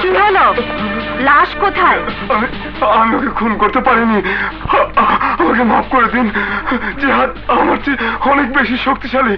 কি হলো? লাশ কোথায়? আমি ওকে খুন করতে পারিনি। আমাকে মাফ করে দিন। জিহাদ আমার চেয়ে অনেক বেশি শক্তিশালী।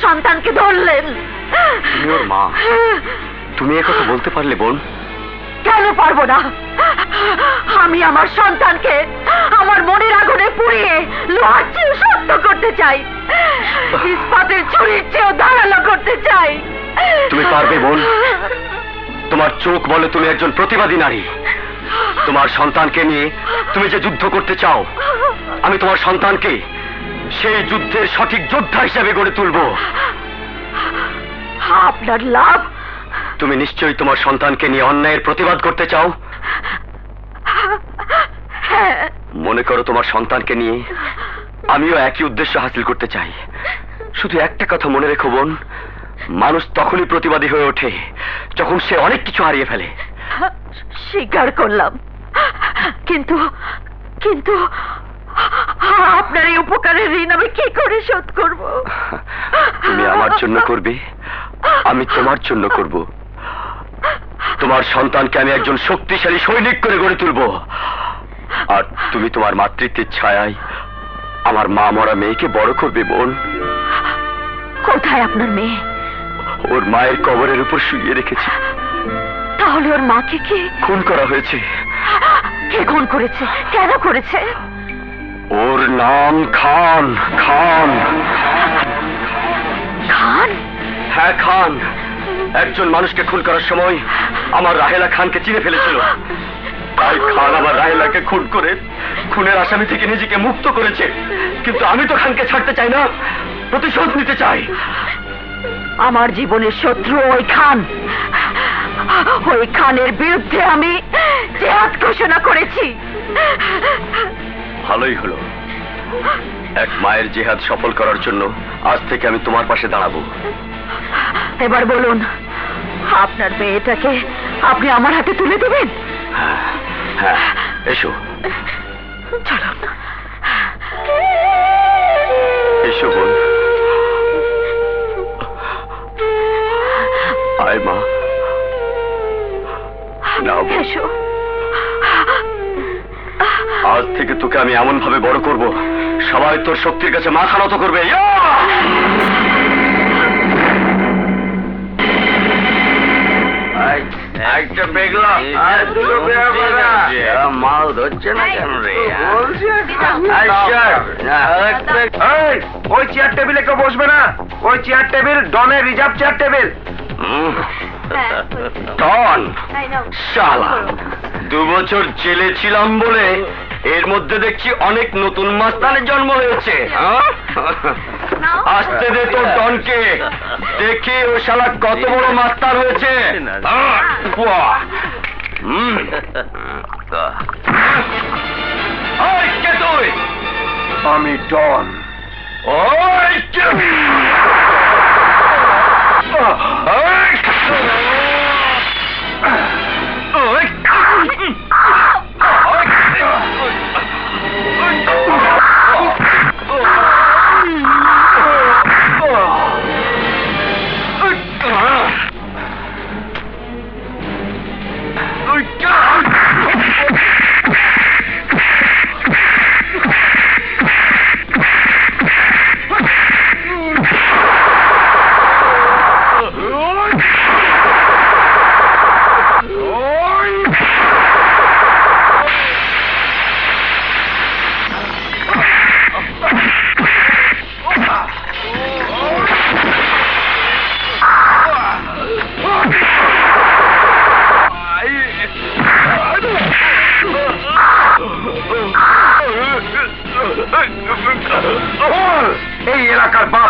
সন্তানকে ধরলেন? তুমি ওর মা, তুমি একথা বলতে পারলে বোন? কেন পারবো না? আমি আমার সন্তানকে আমার মনের আগুনে পুড়িয়ে লোহার চেয়েও শক্ত করতে চাই, ইস্পাতের ছুরির চেয়েও ধারালো করতে চাই। তুমি পারবে বোন। তোমার চোখ বলে তুমি একজন প্রতিবাদী নারী। তোমার সন্তানকে নিয়ে তুমি যে যুদ্ধ করতে চাও, আমি তোমার সন্তানকে সেই যুদ্ধের সঠিক যোদ্ধা হিসেবে গড়ে তুলব। আপনার লাভ? তুমি নিশ্চয়ই তোমার সন্তানকে নিয়ে অন্যায়ের প্রতিবাদ করতে চাও। মনে করো তোমার সন্তানকে নিয়ে আমিও একই উদ্দেশ্য হাসিল করতে চাই। শুধু একটা কথা মনে রেখো বোন, মানুষ তখনই প্রতিবাদী হয়ে ওঠে যখন সে অনেক কিছু হারিয়ে ফেলে। স্বীকার করলাম, কিন্তু কিন্তু আপনার এই উপকারের ঋণ আমি কি করে শোধ করব? তুমি আমার জন্য করবে, আমি তোমার জন্য করব। তোমার সন্তানকে আমি একজন শক্তিশালী সৈনিক করে গড়ে তুলব, আর তুমি তোমার মাতৃত্বের ছায়ায় আমার মা মরা মেয়েকে বড় করবে বোন। কোথায় আপনার মেয়ে? ওর মায়ের কবরের উপর শুইয়ে রেখেছি। তাহলে ওর মাকে কি খুন করা হয়েছে? কে খুন করেছে? কেন করেছে? ওর নাম খান। খান? খান? হ্যাঁ খান। একজন মানুষকে খুন করার সময় আমার রাহেলা খানকে চিনে ফেলেছিল। তাই খান আমার রাহেলাকে খুন করে খুনের আসামি থেকে নিজেকে মুক্ত করেছে। কিন্তু আমি তো খানকে ছাড়তে চাই না, প্রতিশোধ নিতে চাই। আমার জীবনের শত্রু ওই খান। ওই খানের বিরুদ্ধে আমি জিহাদ ঘোষণা করেছি। ভালোই হলো। এক মায়ের জিহাদ সফল করার জন্য আজ থেকে আমি তোমার পাশে দাঁড়াবো। এবার বলুন, আপনার মেয়েটাকে আপনি আমার হাতে তুলে দেবেন? হ্যাঁ হ্যাঁ, এসো। চলুন। এসো বোন। আয় মা। নাও বোন। এসো। আজ থেকে তোকে আমি এমন ভাবে বড় করব, সবাই তোর শক্তির কাছে মাথা নত করবে। একটা পেগলা আর দুটো মাল ধরছে না কেন রে? ওই চেয়ার টেবিলে কেউ বসবে না। ওই চেয়ার টেবিল ডনের রিজার্ভ চেয়ার টেবিল। ডন শালা, 2 বছর জেলে ছিলাম বলে এর মধ্যে দেখছি অনেক নতুন মাস্তানের জন্ম হয়েছে। আসতে দে তোর ডনকে, দেখি ও শালা কত বড় মাস্তান হয়েছে। কে তুই? আমি ডন। ওই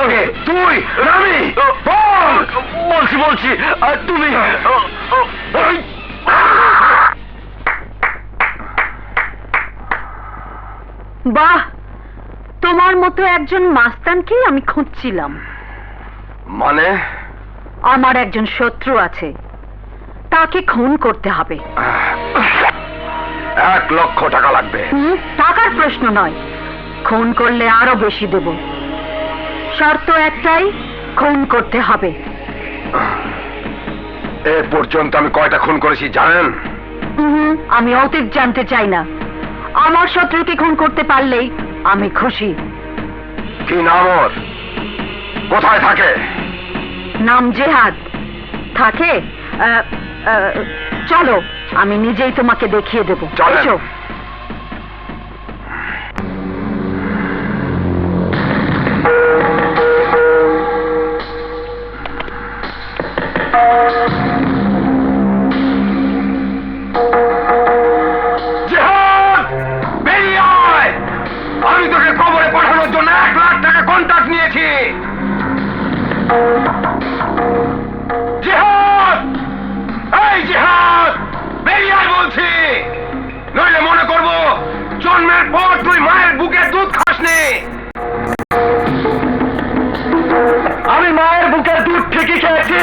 আমাকে? তুই না আমি? বল! বলছি আর তুমি বাহ, তোমার মতো একজন মাস্তানকেই আমি খুঁজছিলাম। মানে? আমার একজন শত্রু আছে, তাকে খুন করতে হবে। 1,00,000 টাকা লাগবে। টাকার প্রশ্ন নয়, খুন করলে আরো বেশি দেব। শর্ত একটাই, খুন করতে হবে। এ পর্যন্ত আমি কয়টা খুন করেছি জানেন? আমি অতীত জানতে চাই না, আমার শত্রুকে খুন করতে পারলেই আমি খুশি। কি নাম ওর? কোথায় থাকে? নাম জেহাদ। থাকে? চলো, আমি নিজেই তোমাকে দেখিয়ে দেব। চলেন। এসো। জিহাদ! বেরিয়ে আয়! আমি তোকে কবরে পাঠানোর জন্য 1,00,000 টাকা কন্ট্রাক্ট নিয়েছি। জিহাদ! এই জিহাদ! বেরিয়ে আয় বলছি, নইলে মনে করব জন্মের পর তুই মায়ের বুকে দুধ খাসনি। আমি মায়ের বুকের দুধ ঠিকই খেয়েছি।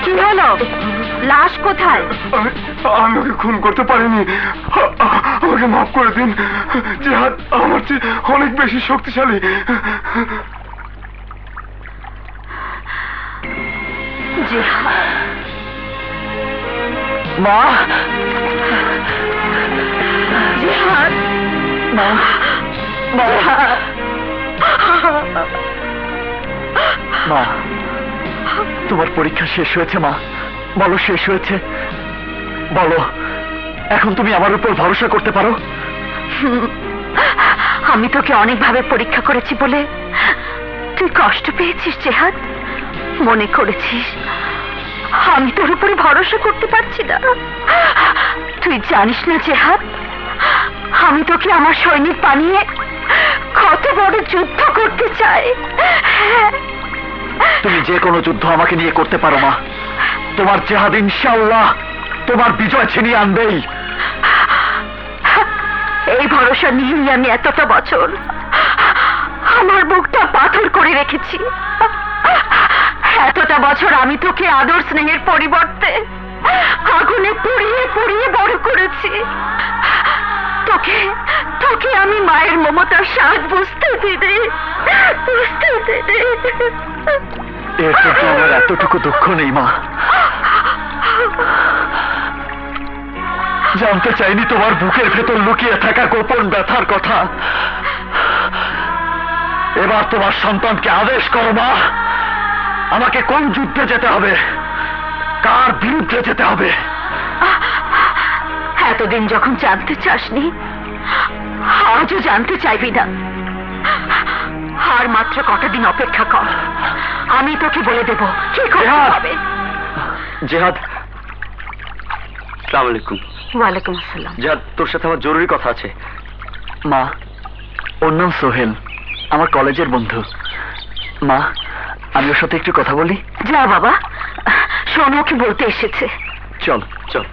কি হলো? লাশ কোথায়? আমি ওকে খুন করতে পারিনি। আমাকে মাফ করে দিন। জিহাদ আমার চেয়ে অনেক বেশি শক্তিশালী। জিহাদ। মা! জিহাদ। মা! জিহাদ। মা, তোমার পরীক্ষা শেষ হয়েছে মা? বলো, শেষ হয়েছে? বলো, এখন তুমি আমার উপর ভরসা করতে পারো? আমি তোকে অনেকভাবে পরীক্ষা করেছি বলে তুই কষ্ট পেয়েছিস জেহাদ? মনে করেছিস আমি তোর উপরে ভরসা করতে পারছি না? তুই জানিস না জেহাদ, আমি তোকে আমার সৈনিক বানিয়ে কত বড় যুদ্ধ করতে চাই। তুমি যে কোনো যুদ্ধ আমাকে নিয়ে করতে পারো মা। তোমার জেহাদ ইনশাআল্লাহ তোমার বিজয় ছিনিয়ে আনবেই। এই ভরসা নিয়েই আমি এতটা বছর আমার বুকটা পাথর করে রেখেছি। এতটা বছর আমি তোকে আদর স্নেহের পরিবর্তে আগুনে পুড়িয়ে পুড়িয়ে বড় করেছি। তোকে তোকে আমি মায়ের মমতার স্বাদ বুঝতে দিদি, বুঝতে দিদি। এর জন্য আমার এতটুকু দুঃখ নেই মা। জানতে চাইনি তোমার বুকের ভেতর লুকিয়ে থাকা গোপন ব্যথার কথা। এবার তোমার সন্তানকে আদেশ করো মা, আমাকে কোন যুদ্ধে যেতে হবে, কার বিরুদ্ধে যেতে হবে। এতদিন যখন জানতে চাসনি, আজও জানতে চাইবি না। আর মাত্র কটা দিন অপেক্ষা কর, আমি তোকে বলে দেব কি করতে হবে। জেহাদ, আসসালামু আলাইকুম। ওয়ালাইকুম আসসালাম। জেহাদ, তোর সাথে আমার জরুরি কথা আছে। মা, ওর নাম সোহেল, আমার কলেজের বন্ধু। মা, আমি ওর সাথে একটু কথা বলি। যা বাবা, শোনো কি বলতে এসেছে। চল চল।